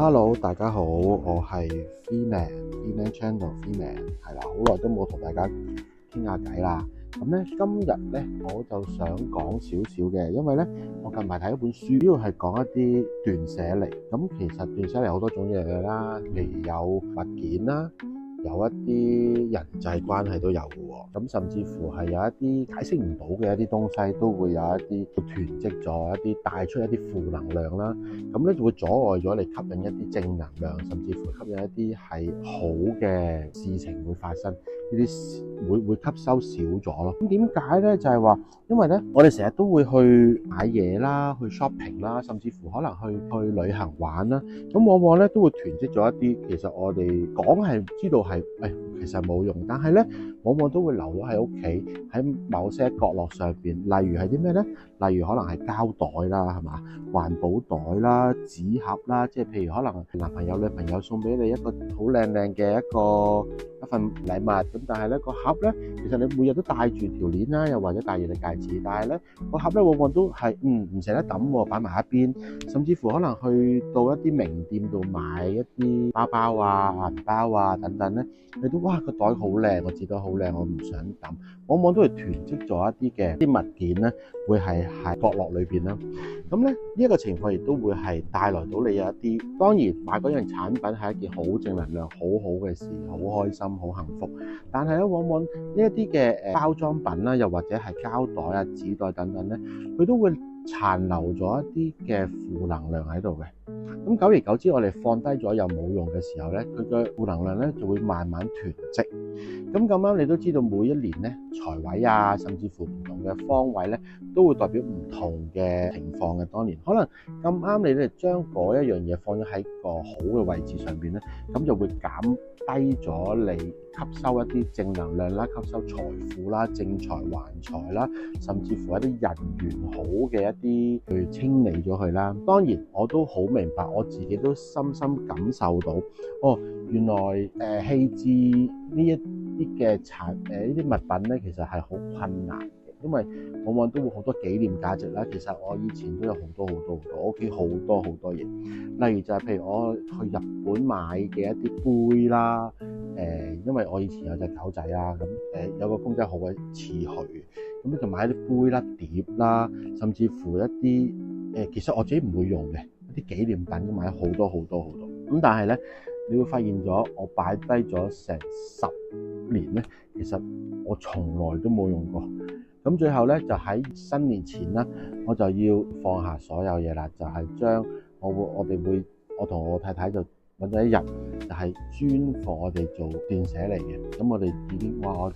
Hello，大家好，我係 Freeman Channel Freeman，係啦，好耐都冇同大家傾下偈啦。咁咧，今日咧我就想講少少嘅，因為咧我近排睇一本書，主要係講一啲斷捨離。咁其實斷捨離好多種嘢嘅啦，譬如有物件啦，有一啲人際關係都有嘅喎。咁甚至乎係有一啲解釋唔到嘅一啲東西，都會有一啲囤積咗一啲帶出一啲負能量啦。咁咧就會阻礙咗你吸引一啲正能量，甚至乎吸引一啲係好嘅事情會發生，呢啲會吸收少咗咯。咁點解咧？就係話，因為咧我哋成日都會去買嘢啦，去 shopping 啦，甚至乎可能去旅行玩啦。咁往往咧都會囤積咗一啲，其實我哋講係知道係其實冇用，但係咧往往都會留咗喺屋企，喺某些角落上邊。例如係啲咩咧？例如可能係膠袋啦，係嘛？環保袋啦、紙盒啦，即係譬如可能男朋友、女朋友送俾你一個好靚靚嘅一份禮物，咁但係咧個盒咧，其實你每日都戴住條鏈啦，又或者戴住隻戒指，但係咧個盒咧往往都係唔捨得抌喎，擺埋一邊，甚至乎可能去到一啲名店度買一啲包包啊、銀包啊等等咧，你都哇個袋好靚，個紙袋好靚，我唔想抌，往往都係囤積咗一啲嘅啲物件咧，會係喺角落裏邊啦。咁咧呢一個情況亦都會係帶來到你有一啲，當然買嗰樣產品係一件好正能量、好好嘅事，好開心、好幸福。但係咧，往往呢一啲嘅包裝品啦，又或者係膠袋啊、紙袋等等咧，佢都會殘留咗一啲嘅負能量喺度嘅。咁久而久之，我哋放低咗又冇用嘅時候咧，佢嘅負能量咧就會慢慢囤積。咁啱你都知道，每一年咧財位啊，甚至乎唔同嘅方位咧，都會代表唔同嘅情況嘅。當年可能咁啱你咧將嗰一樣嘢放咗喺個好嘅位置上邊咧，咁就會減低咗你吸收一啲正能量啦，吸收財富啦、正財還財啦，甚至乎一啲人緣好嘅一啲去清理咗佢啦。當然我都好明白，我自己都深深感受到，原來棄置呢一啲嘅呢啲物品咧，其實係好困難嘅，因為往往都會好多紀念價值啦。其實我以前都有好多，我屋企好多嘢，例如就係譬如我去日本買嘅一啲杯啦，因為我以前有隻狗仔啊，咁有個公仔好鬼似佢，咁咧就買啲杯啦、碟啦，甚至乎一啲其實我自己唔會用嘅一啲紀念品，咁買好多，咁但係咧你會發現咗，我擺低咗成10年咧，其實我從來都冇用過。咁最後咧就喺新年前啦，我就要放下所有嘢啦，就係將我同我太太就揾咗一日，就係專幫我哋做斷捨離嘅。咁我哋已經我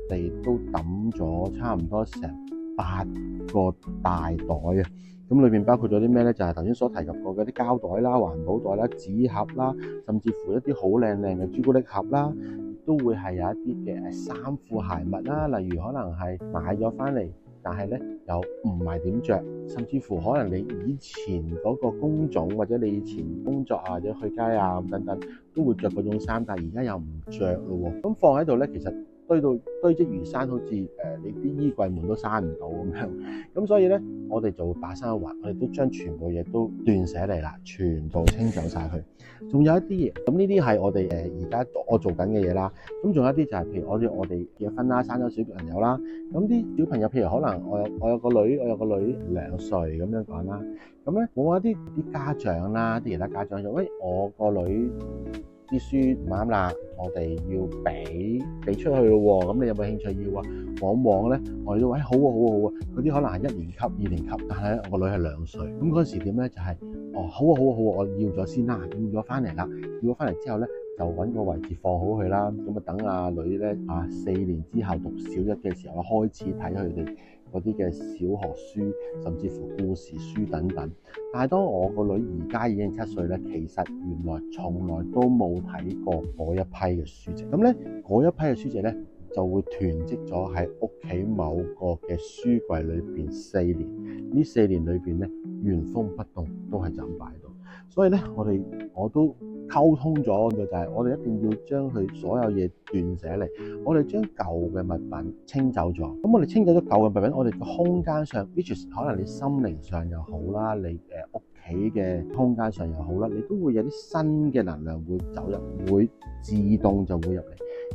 哋都抌咗差唔多成8個大袋啊！咁裏面包括咗啲咩咧？就係頭先所提及過嘅啲膠袋啦、環保袋啦、紙盒啦，甚至乎一啲好靚嘅朱古力盒啦，都會係有一啲嘅衫褲鞋襪啦，例如可能係買咗翻嚟，但係咧又唔係點着，甚至乎可能你以前嗰個工種或者你以前工作啊或者去街啊咁等等，都會着嗰種衫，但係而家又唔着咯喎。咁放喺度咧，其實堆積如山，好似你啲衣櫃門都閂唔到咁樣。咁所以咧，我哋就會把心一橫，我哋都將全部嘢都斷捨離啦，全部清走晒佢。仲有一啲嘢，咁呢啲係我哋而家我做緊嘅嘢啦。咁仲有一啲就係譬如我哋結婚啦，生咗小朋友啦。咁啲小朋友譬如可能我有個女2歲咁樣講啦。咁咧我一啲家長啦，啲其他家長就喂，我個女啲書唔啱啦，我哋要俾出去咯喎，咁你有冇興趣要啊？往往咧，我哋都話好啊，嗰啲可能係1年級、2年級，但係咧我個女係2歲，咁嗰時點咧就係好啊，我要咗先啦，要咗翻嚟啦，要咗翻嚟之後咧就揾個位置放好佢啦，咁啊等阿女咧4年之後讀小1嘅時候開始睇佢哋嗰啲嘅小學書，甚至乎故事書等等。但係當我個女而家已經7歲咧，其實原來從來都冇睇過嗰一批嘅書籍。咁咧嗰一批嘅書籍咧就會囤積咗喺屋企某個嘅書櫃裏邊4年。呢4年裏邊咧原封不動都係就咁擺到。所以咧我都溝通咗嘅就係我哋一定要將佢所有嘢斷捨離，我哋將舊嘅物品清走咗。咁我哋清走咗舊嘅物品，我哋個空間上 which is 可能你心靈上又好啦，你屋企嘅空間上又好啦，你都會有啲新嘅能量會走入，會自動就會入嚟。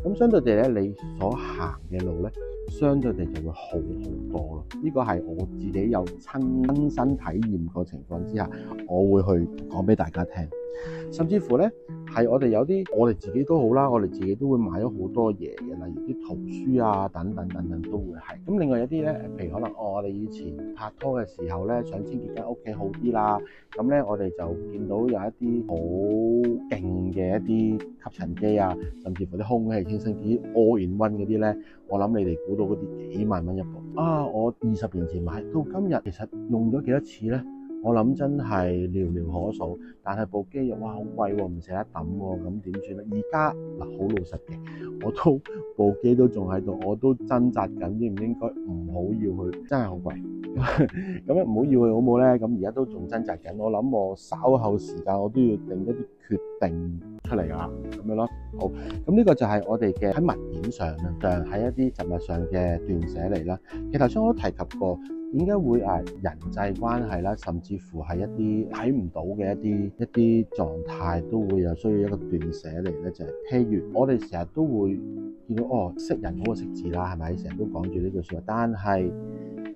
咁相對地咧，你所行嘅路咧，相對地就會好好多咯。呢個係我自己有親身體驗過情況之下，我會去講俾大家聽。甚至乎咧，係我哋有啲，我哋自己都好啦，我哋自己都會買咗好多嘢嘅，例如啲圖書啊，等等等等都會係。咁另外有啲咧，譬如可能我哋以前拍拖嘅時候咧，想清潔間屋企好啲啦，咁咧我哋就見到有一啲好勁嘅一啲吸塵機啊，甚至乎啲空氣清新機 all in one 嗰啲咧，我諗你哋估到嗰啲幾萬蚊一部啊！我20年前買到今日，其實用咗幾多次咧？我諗真係寥寥可數，但係部機又哇好貴喎，唔捨得抌喎，咁點算咧？而家嗱好老實嘅，我都部機都仲喺度，我都掙扎緊應唔應該唔好要佢，真係好貴。咁樣唔好要佢好冇咧？咁而家都仲掙扎緊，我諗我稍後時間我都要定一啲決定出嚟啦，咁樣咯。好，咁呢個就係我哋嘅喺物件上啦，就係喺一啲實物上嘅斷捨離啦。其實頭先我都提及過。點解會人際關係啦，甚至乎係一啲睇唔到嘅一啲狀態，都會有需要一個斷捨離咧？就係譬如我哋成日都會見到識人好過識字啦，係咪？成日都講住呢句説話，但係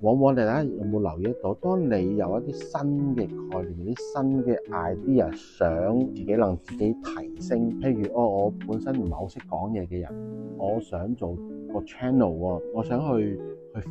往往大家有冇留意到，當你有一啲新嘅概念、有啲新嘅 idea， 想自己能自己提升，譬如我本身唔係好識講嘢嘅人，我想做個 channel， 我想去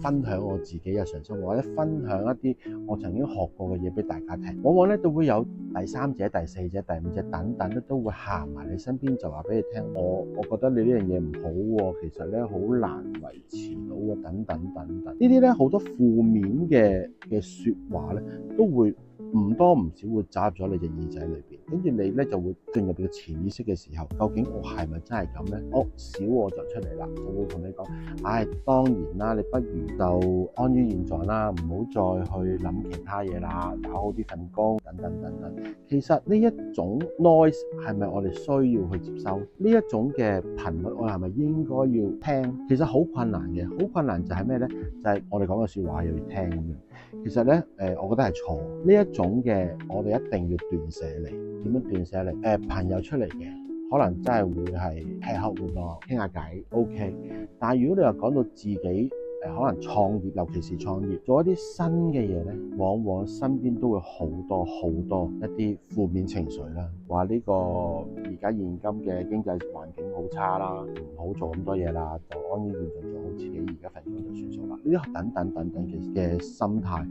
分享我自己日常生活，或者分享一啲我曾經學過嘅嘢俾大家聽。往往咧都會有第三者、第四者、第五者等等咧，都會行埋你身邊，就話俾你聽，我覺得你呢樣嘢唔好喎，其實咧好難維持到喎，等等等等。呢啲咧好多負面嘅説話咧，都會唔多唔少會走入咗你隻耳仔裏邊，跟住你咧就會進入你嘅潛意識嘅時候，究竟我係咪真係咁咧？小我就出嚟啦，就會同你講，當然啦，你不如就安於現狀啦，唔好再去諗其他嘢啦，搞好啲份工，等等等等。其實呢一種 noise 係咪我哋需要去接收？呢一種嘅頻率，我係咪應該要聽？其實好困難嘅，好困難就係咩咧？就係我哋講嘅説話又要聽咁樣。其實咧，我覺得係錯。呢一種嘅，我哋一定要斷捨離。點樣斷捨離？朋友出嚟嘅，可能真係會係吃喝玩樂傾下偈 OK。但係如果你話講到自己可能創業，尤其是創業做一啲新嘅嘢咧，往往身邊都會好多一啲負面情緒啦，話呢個而家現今嘅經濟環境好差啦，唔好做咁多嘢啦，就安於現狀做好自己而家份工就算數啦。呢啲等等嘅心態，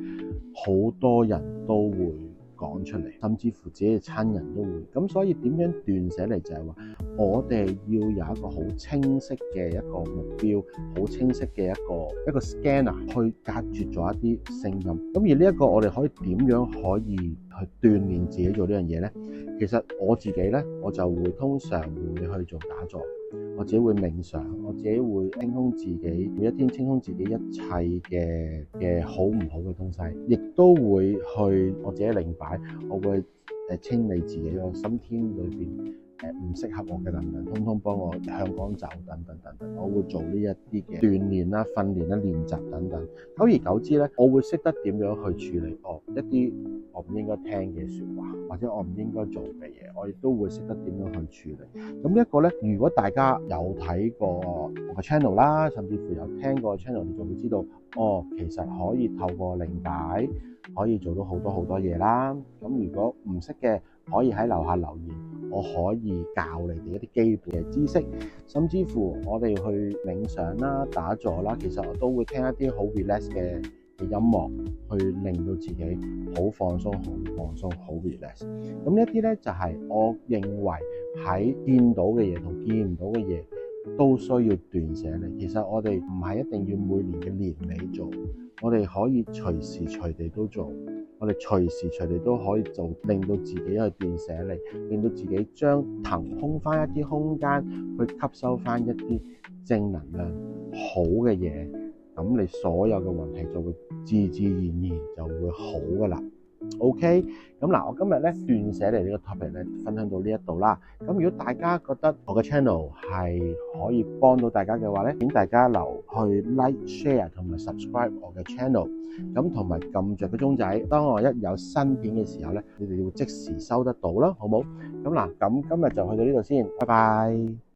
好多人都會講出嚟，甚至乎自己嘅親人都會。咁所以點樣斷捨離就係話，我哋要有一個好清晰嘅一個目標，好清晰嘅一個 scanner 去隔絕咗一啲聲音。咁而呢一個我哋可以點樣可以去鍛鍊自己做呢樣嘢呢？其實我自己呢，我就會通常會去做打坐，我自己會冥想，我自己會清空自己，每一天清空自己一切嘅好唔好嘅東西，亦都會去我自己靈擺，我會清理自己個心天裏邊唔適合我嘅能量，通通幫我向光走，等等等等。我會做呢一啲嘅鍛鍊啦、訓練啦、練習等等。久而久之咧，我會識得點樣去處理一啲我唔應該聽嘅説話，或者我唔應該做嘅嘢，我亦都會識得點樣去處理。咁一個咧，如果大家有睇過我嘅 channel 啦，甚至乎有聽過 channel，你就會知道，其實可以透過靈擺可以做到好多嘢啦。咁如果唔識嘅，可以喺樓下留言，我可以教你哋一啲基本嘅知識，甚至乎我哋去冥想啦、打坐啦，其實我都會聽一啲好 relax 嘅音樂，去令到自己好放鬆、好 relax。咁呢一啲咧就係我認為喺見到嘅嘢同見唔到嘅嘢都需要斷捨離。其實我哋唔係一定要每年嘅年尾做，我哋可以隨時隨地都做。我哋隨時隨地都可以做，令到自己去斷捨離，令到自己將騰空翻一啲空間去吸收翻一啲正能量好嘅嘢，咁你所有嘅運氣就會自然就會好噶啦。OK，咁嗱，我今日咧斷捨離呢個 topic 咧分享到呢一度啦。咁如果大家覺得我嘅 channel 係可以幫到大家嘅話咧，請大家留去 like、share 同埋 subscribe 我嘅 channel，咁同埋撳着個鐘仔，當我一有新片嘅時候咧，你哋會即時收得到啦，好冇？咁嗱，咁今日就去到呢度先，拜拜。